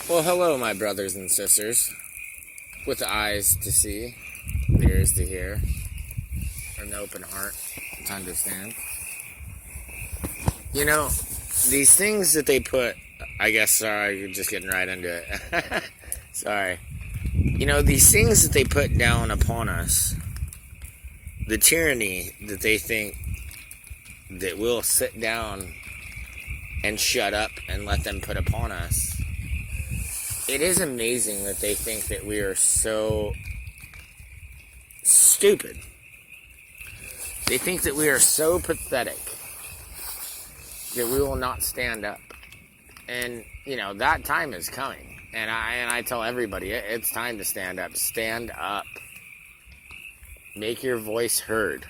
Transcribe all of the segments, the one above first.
Well, hello, my brothers and sisters, with eyes to see, ears to hear, and an open heart to understand. You know, these things that they put, sorry, just getting right into it. Sorry. You know, these things that they put down upon us, the tyranny that they think that we'll sit down and shut up and let them put upon us. It is amazing that they think that we are so stupid. They think that we are so pathetic that we will not stand up. And, you know, that time is coming. And I tell everybody, it's time to stand up. Stand up. Make your voice heard.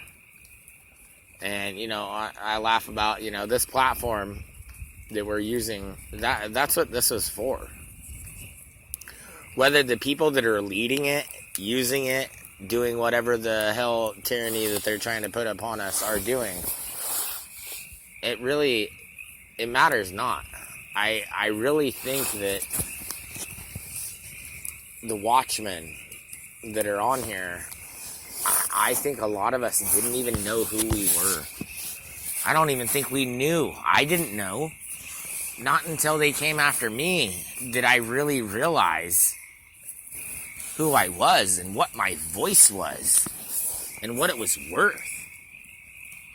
And, you know, I laugh about, you know, this platform that we're using, that's what this is for. Whether the people that are leading it, using it, doing whatever the hell tyranny that they're trying to put upon us are doing, it matters not. I really think that the watchmen that are on here, I think a lot of us didn't even know who we were. I don't even think we knew. I didn't know. Not until they came after me did I really realize who I was and what my voice was and what it was worth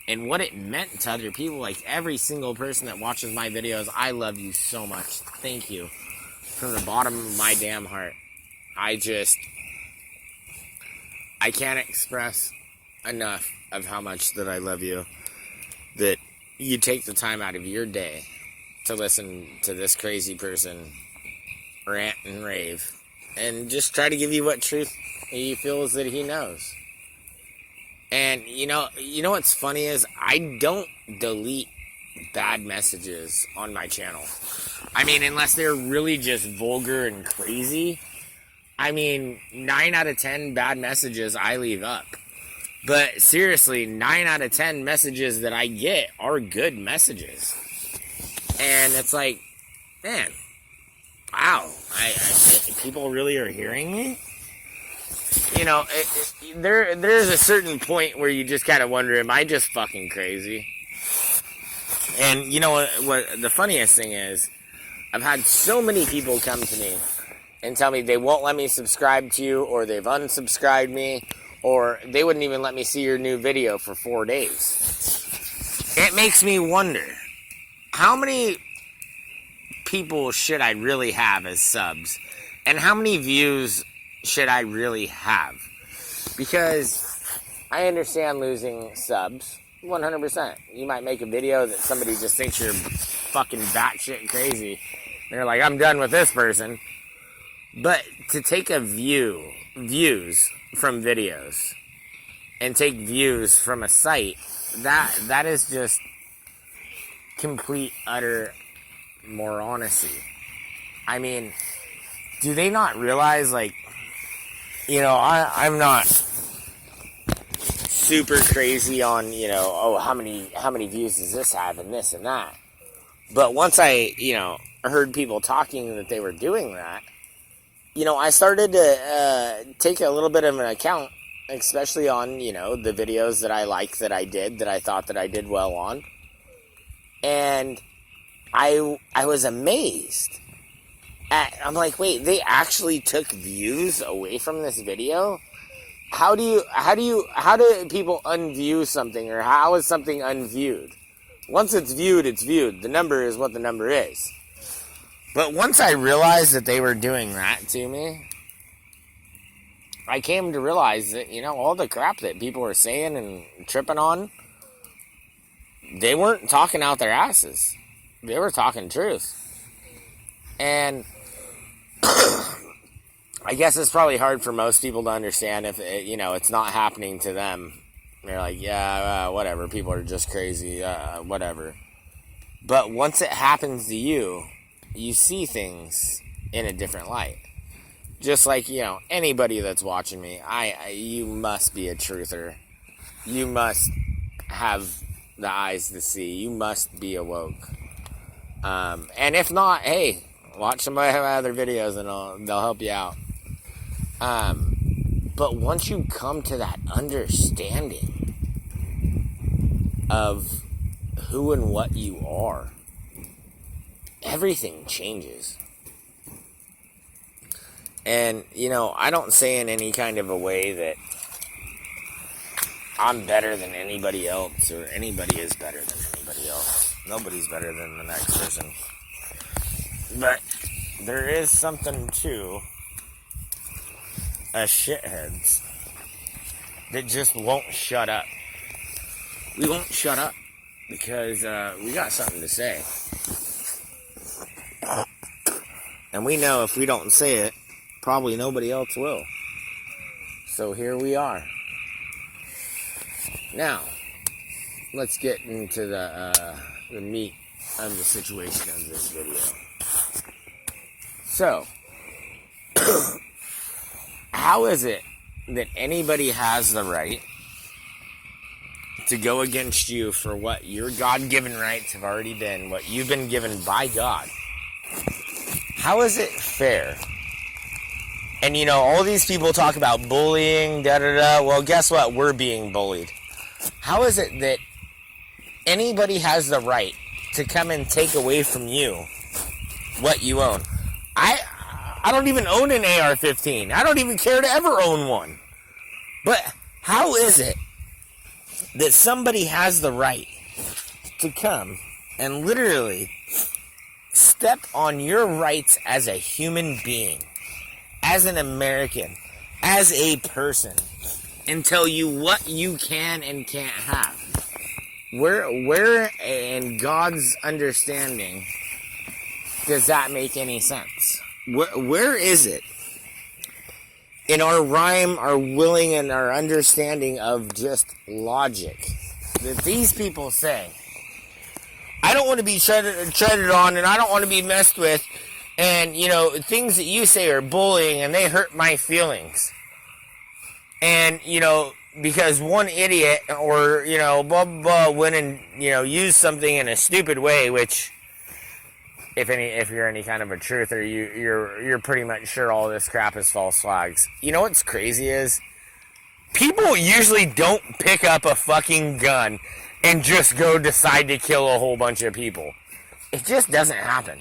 and what it meant to other people. Like every single person that watches my videos, I love you so much. Thank you from the bottom of my damn heart. I can't express enough of how much that I love you, that you take the time out of your day to listen to this crazy person rant and rave and just try to give you what truth he feels that he knows. And you know what's funny is I don't delete bad messages on my channel. I mean, unless they're really just vulgar and crazy. I mean, 9 out of 10 bad messages I leave up. But seriously, 9 out of 10 messages that I get are good messages. And it's like, man, wow, people really are hearing me? You know, there's a certain point where you just kind of wonder, am I just fucking crazy? And you know what the funniest thing is, I've had so many people come to me and tell me they won't let me subscribe to you, or they've unsubscribed me, or they wouldn't even let me see your new video for 4 days. It makes me wonder, how many people should I really have as subs? And how many views should I really have? Because I understand losing subs 100%. You might make a video that somebody just thinks you're fucking batshit crazy. They're like, I'm done with this person. But to take views from videos and take views from a site, that is just complete, utter moronity. I mean, do they not realize, like, you know, I'm not super crazy on, you know, oh, how many views does this have and this and that. But once I, you know, heard people talking that they were doing that, you know, I started to take a little bit of an account, especially on, you know, the videos that I like that I did, that I thought that I did well on. And I was amazed. I'm like, wait, they actually took views away from this video? How do people unview something, or how is something unviewed? Once it's viewed, it's viewed. The number is what the number is. But once I realized that they were doing that to me, I came to realize that, you know, all the crap that people were saying and tripping on, they weren't talking out their asses. They were talking truth. And I guess it's probably hard for most people to understand if, you know, it's not happening to them. They're like, yeah, whatever, people are just crazy, whatever. But once it happens to you, you see things in a different light. Just like, you know, anybody that's watching me, you must be a truther. You must have the eyes to see. You must be awoke. And if not, hey, Watch some of my other videos and they'll help you out. But once you come to that understanding of who and what you are, everything changes. And, I don't say in any kind of a way that I'm better than anybody else or anybody is better than anybody else. Nobody's better than the next person. But there is something to us shitheads that just won't shut up. We won't shut up because we got something to say. And we know if we don't say it, probably nobody else will. So here we are. Now, let's get into the meat of the situation of this video. So, how is it that anybody has the right to go against you for what your God-given rights have already been, what you've been given by God? How is it fair? And all these people talk about bullying, da-da-da. Well, guess what? We're being bullied. How is it that anybody has the right to come and take away from you what you own? I don't even own an AR-15. I don't even care to ever own one. But how is it that somebody has the right to come and literally step on your rights as a human being, as an American, as a person, and tell you what you can and can't have? Where in God's understanding does that make any sense? Where is it in our rhyme, our willing, and our understanding of just logic that these people say, I don't want to be treaded on and I don't want to be messed with, and things that you say are bullying and they hurt my feelings, and because one idiot or blah blah blah went and used something in a stupid way, which if you're any kind of a truther, you're pretty much sure all this crap is false flags. What's crazy is people usually don't pick up a fucking gun and just go decide to kill a whole bunch of people. It just doesn't happen.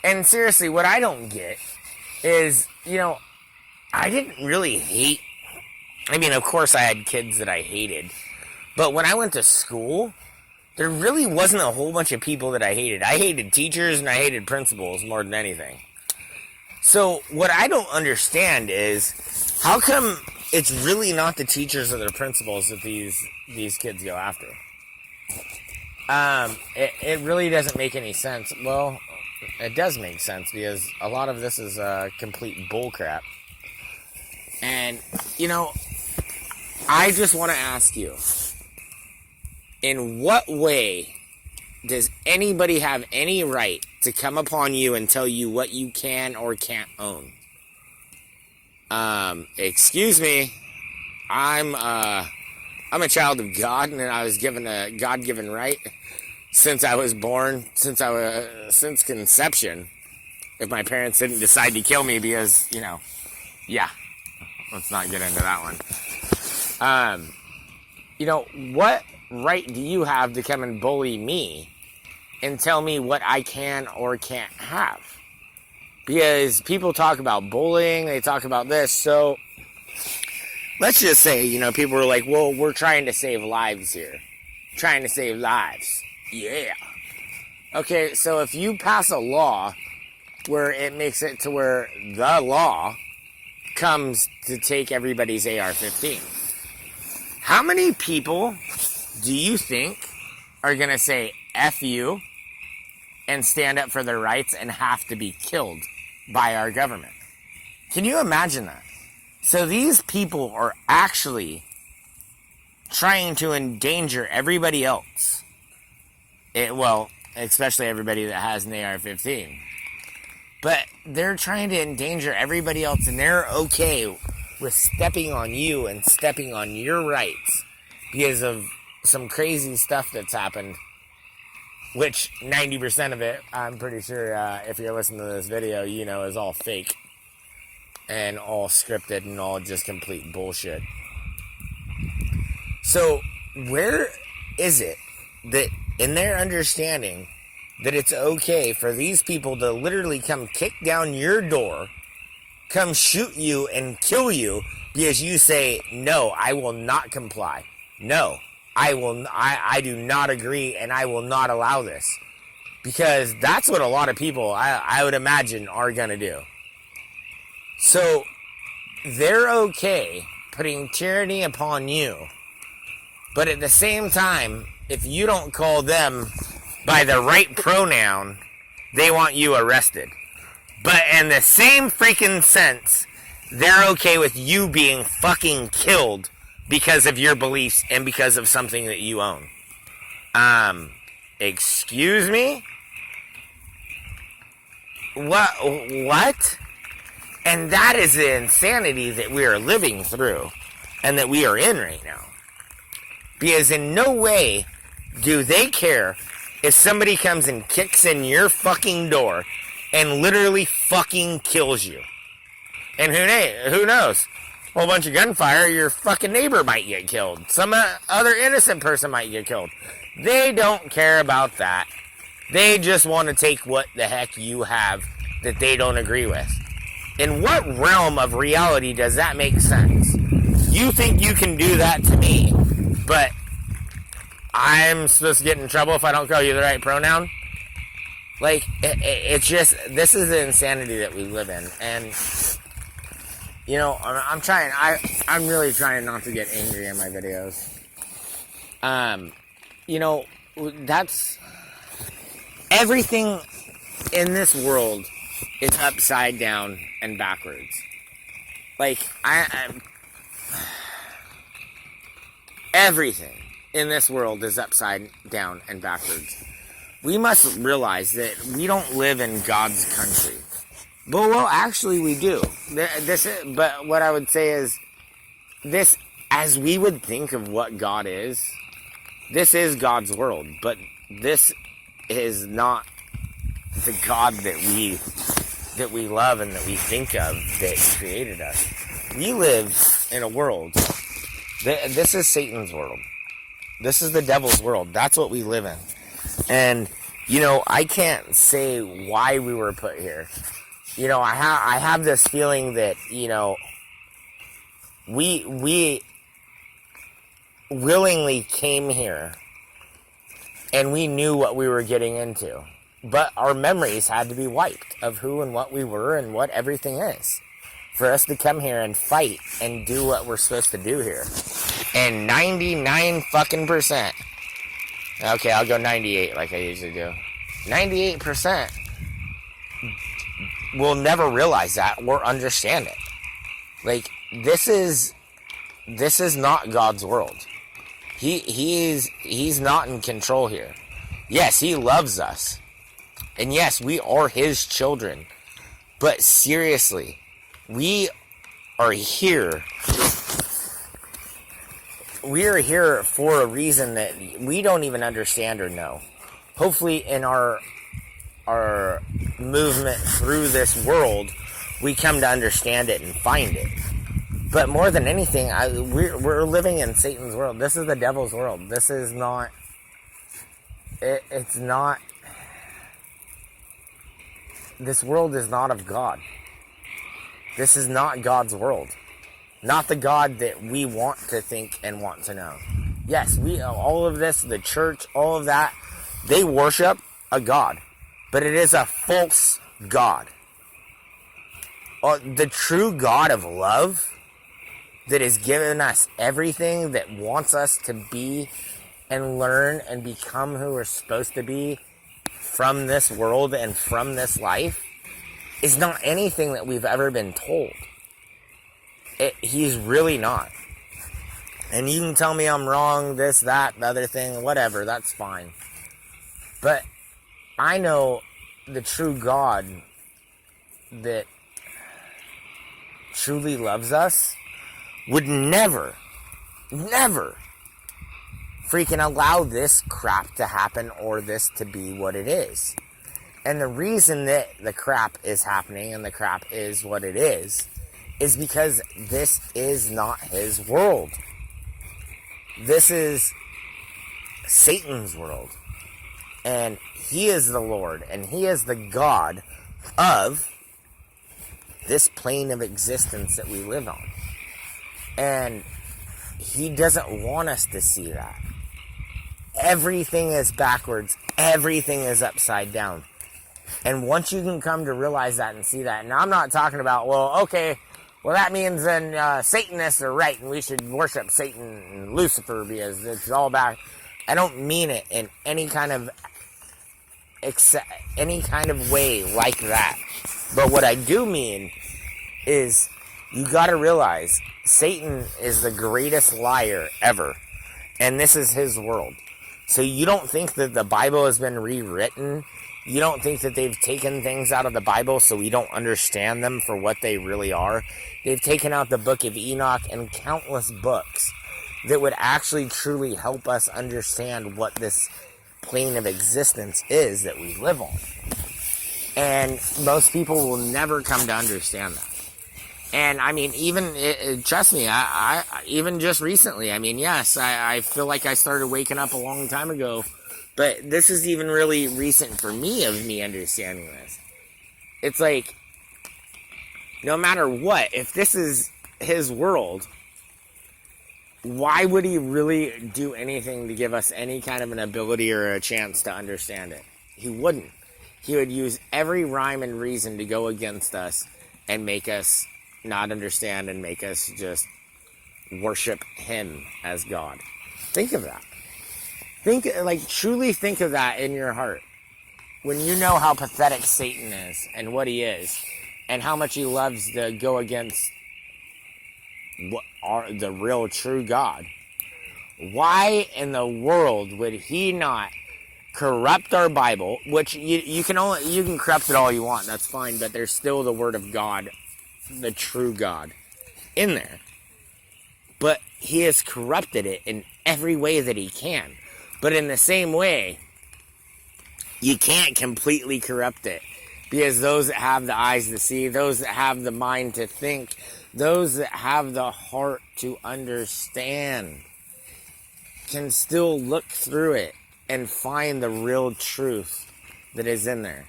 And seriously, what I don't get is, I didn't really hate. I mean, of course I had kids that I hated. But when I went to school, there really wasn't a whole bunch of people that I hated. I hated teachers and I hated principals more than anything. So what I don't understand is, how come it's really not the teachers or the principals that these kids go after? It really doesn't make any sense. Well, it does make sense because a lot of this is complete bullcrap. And, I just want to ask you, in what way does anybody have any right to come upon you and tell you what you can or can't own? Excuse me, I'm a child of God, and I was given a God-given right since I was born, since conception. If my parents didn't decide to kill me because, yeah, let's not get into that one. What right do you have to come and bully me and tell me what I can or can't have? Because people talk about bullying, they talk about this, so let's just say, people are like, well, we're trying to save lives here. Trying to save lives. Yeah. Okay, so if you pass a law where it makes it to where the law comes to take everybody's AR-15, how many people do you think are going to say F you and stand up for their rights and have to be killed by our government? Can you imagine that? So these people are actually trying to endanger everybody else. Especially everybody that has an AR-15. But they're trying to endanger everybody else, and they're okay with stepping on you and stepping on your rights because of some crazy stuff that's happened which 90% of it, I'm pretty sure, if you're listening to this video, you know, is all fake and all scripted and all just complete bullshit. So, where is it that in their understanding that it's okay for these people to literally come kick down your door, come shoot you and kill you because you say, no, I will not comply. No, I do not agree, and I will not allow this. Because that's what a lot of people, I would imagine, are going to do. So, they're okay putting tyranny upon you. But at the same time, if you don't call them by the right pronoun, they want you arrested. But in the same freaking sense, they're okay with you being fucking killed because of your beliefs and because of something that you own. Excuse me? What? And that is the insanity that we are living through and that we are in right now. Because in no way do they care if somebody comes and kicks in your fucking door and literally fucking kills you. And who knows? A whole bunch of gunfire, your fucking neighbor might get killed. Some other innocent person might get killed. They don't care about that. They just want to take what the heck you have that they don't agree with. In what realm of reality does that make sense? You think you can do that to me, but I'm supposed to get in trouble if I don't call you the right pronoun? Like, it's just, this is the insanity that we live in. And, you know, I'm really trying not to get angry in my videos. You know, that's, everything in this world is upside down and backwards. Like, everything in this world is upside down and backwards. We must realize that we don't live in God's country. But, well, actually we do. But what I would say is, this, as we would think of what God is, this is God's world. But this is not the God that we love and that we think of that created us. We live in a world. This is Satan's world. This is the devil's world. That's what we live in. And, you know, I can't say why we were put here. You know, I have this feeling that, you know, we willingly came here and we knew what we were getting into. But our memories had to be wiped of who and what we were and what everything is. For us to come here and fight and do what we're supposed to do here. And 99 fucking percent. Okay, I'll go 98 like I usually do. 98% will never realize that or understand it. Like, this is not God's world. He's not in control here. Yes, he loves us. And yes, we are his children. But seriously, we are here. We are here for a reason that we don't even understand or know. Hopefully in our movement through this world, we come to understand it and find it. But more than anything, we're living in Satan's world. This is the devil's world. This is not... It's not... This world is not of God. This is not God's world. Not the God that we want to think and want to know. Yes, all of this, the church, all of that, they worship a God. But it is a false God. The true God of love that has given us everything, that wants us to be and learn and become who we're supposed to be from this world and from this life, is not anything that we've ever been told. He's really not. And you can tell me I'm wrong, this, that, the other thing, whatever, that's fine. But I know the true God that truly loves us would never freaking allow this crap to happen or this to be what it is. And the reason that the crap is happening and the crap is what it is because this is not his world. This is Satan's world. And he is the Lord, and he is the God of this plane of existence that we live on. And he doesn't want us to see that. Everything is backwards. Everything is upside down. And once you can come to realize that and see that, and I'm not talking about, well, okay, well, that means then Satanists are right, and we should worship Satan and Lucifer because it's all back. I don't mean it in any kind of way like that. But what I do mean is you got to realize Satan is the greatest liar ever, and this is his world. So you don't think that the Bible has been rewritten? You don't think that they've taken things out of the Bible so we don't understand them for what they really are? They've taken out the book of Enoch and countless books that would actually truly help us understand what this plane of existence is that we live on. And most people will never come to understand that. And I mean, even, trust me, I even just recently, I mean, yes, I feel like I started waking up a long time ago, but this is even really recent for me of me understanding this. It's like, no matter what, if this is his world, why would he really do anything to give us any kind of an ability or a chance to understand it? He wouldn't. He would use every rhyme and reason to go against us and make us not understand and make us just worship him as God. Think of that. Truly think of that in your heart. When you know how pathetic Satan is and what he is and how much he loves to go against the real true God, why in the world would he not corrupt our Bible, which you can corrupt it all you want, that's fine, but there's still the word of God, the true God, in there. But he has corrupted it in every way that he can. But in the same way, you can't completely corrupt it, because those that have the eyes to see, those that have the mind to think, those that have the heart to understand can still look through it and find the real truth that is in there.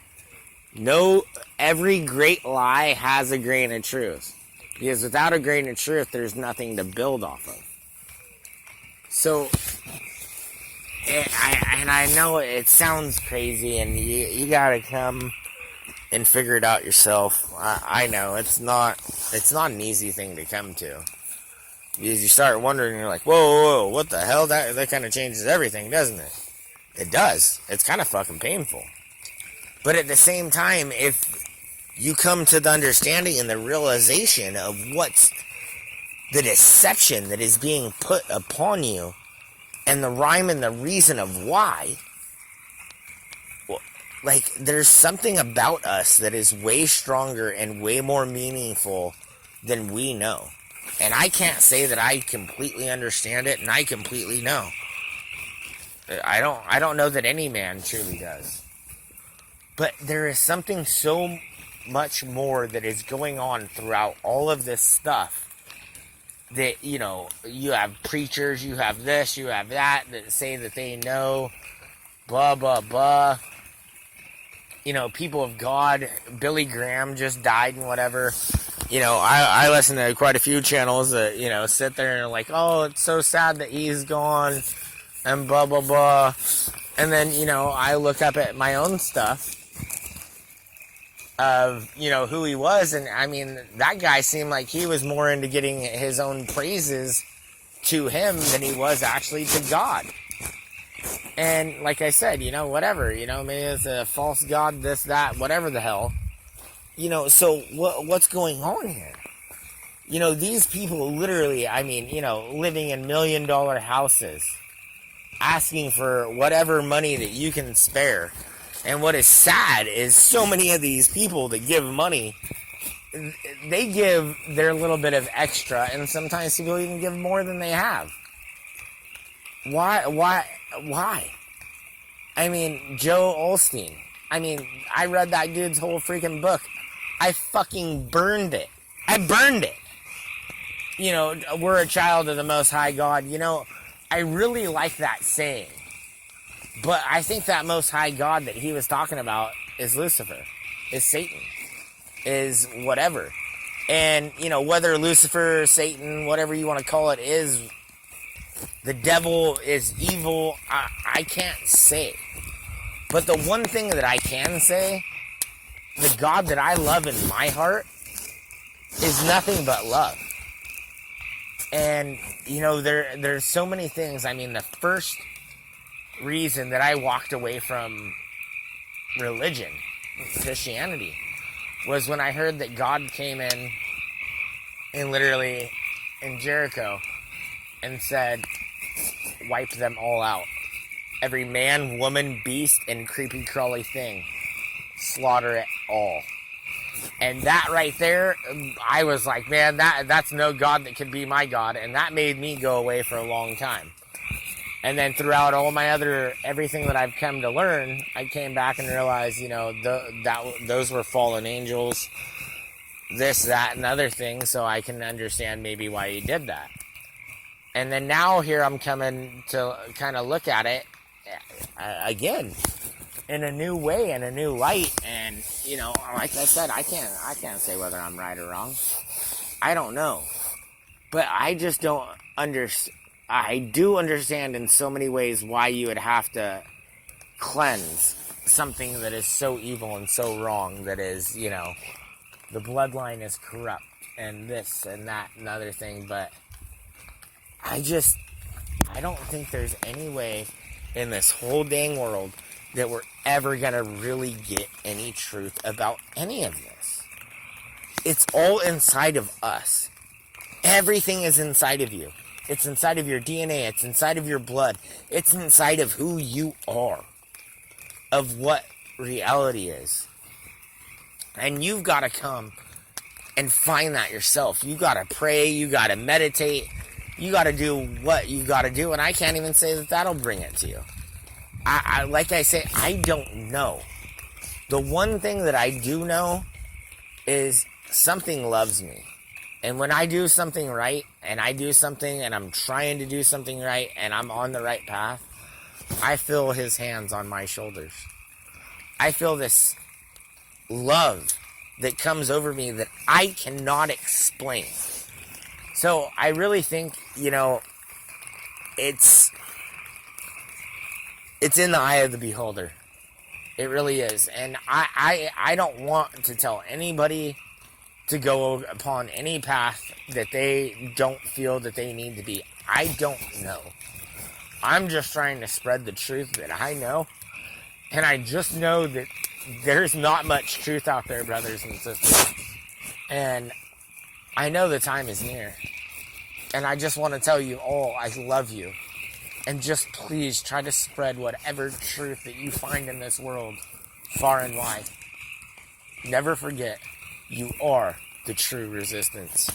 No, every great lie has a grain of truth, because without a grain of truth, there's nothing to build off of. So, I know it sounds crazy, and you gotta come and figure it out yourself. I know it's not an easy thing to come to, because you start wondering, you're like, whoa, what the hell? That kind of changes everything, doesn't it? It does. It's kind of fucking painful. But at the same time, if you come to the understanding and the realization of what's the deception that is being put upon you, and the rhyme and the reason of why, like, there's something about us that is way stronger and way more meaningful than we know. And I can't say that I completely understand it, and I completely know. I don't know that any man truly does. But there is something so much more that is going on throughout all of this stuff that, you know, you have preachers, you have this, you have that say that they know, blah, blah, blah. You know, people of God, Billy Graham just died and whatever. You know, I listen to quite a few channels that, you know, sit there and are like, oh, it's so sad that he's gone, and blah, blah, blah. And then, you know, I look up at my own stuff of, you know, who he was, and I mean, that guy seemed like he was more into getting his own praises to him than he was actually to God. And like I said, you know, whatever, you know, maybe it's a false god, this, that, whatever the hell. You know, so what's going on here? You know, these people literally, I mean, you know, living in $1 million houses, asking for whatever money that you can spare. And what is sad is so many of these people that give money, they give their little bit of extra, and sometimes people even give more than they have. Why? I mean, Joe Osteen. I mean, I read that dude's whole freaking book. I fucking burned it. I burned it. You know, we're a child of the Most High God. You know, I really like that saying. But I think that Most High God that he was talking about is Lucifer, is Satan, is whatever. And, you know, whether Lucifer, Satan, whatever you want to call it, is the devil, is evil, I can't say. But the one thing that I can say, the God that I love in my heart is nothing but love. And, you know, there's so many things. I mean, the first reason that I walked away from religion, Christianity, was when I heard that God came in and literally in Jericho and said, wipe them all out. Every man, woman, beast, and creepy crawly thing. Slaughter it all. And that right there, I was like, man, that's no God that could be my God. And that made me go away for a long time. And then throughout all my everything that I've come to learn, I came back and realized, you know, those were fallen angels, this, that, and other things. So I can understand maybe why he did that. And then now here I'm coming to kind of look at it again in a new way, in a new light. And, you know, like I said, I can't say whether I'm right or wrong. I don't know. But I just don't understand. I do understand in so many ways why you would have to cleanse something that is so evil and so wrong, that is, you know, the bloodline is corrupt and this and that and other thing. But I don't think there's any way in this whole dang world that we're ever going to really get any truth about any of this. It's all inside of us. Everything is inside of you. It's inside of your DNA. It's inside of your blood. It's inside of who you are, of what reality is. And you've got to come and find that yourself. You got to pray. You got to meditate. You got to do what you got to do. And I can't even say that that'll bring it to you. Like I say, I don't know. The one thing that I do know is something loves me. And when I do something right, and I do something, and I'm trying to do something right, and I'm on the right path, I feel his hands on my shoulders. I feel this love that comes over me that I cannot explain. So I really think, you know, it's in the eye of the beholder. It really is. And I don't want to tell anybody to go upon any path that they don't feel that they need to be. I don't know. I'm just trying to spread the truth that I know. And I just know that there's not much truth out there, brothers and sisters. And I know the time is near. And I just want to tell you all, I love you. And just please try to spread whatever truth that you find in this world far and wide. Never forget, you are the true resistance.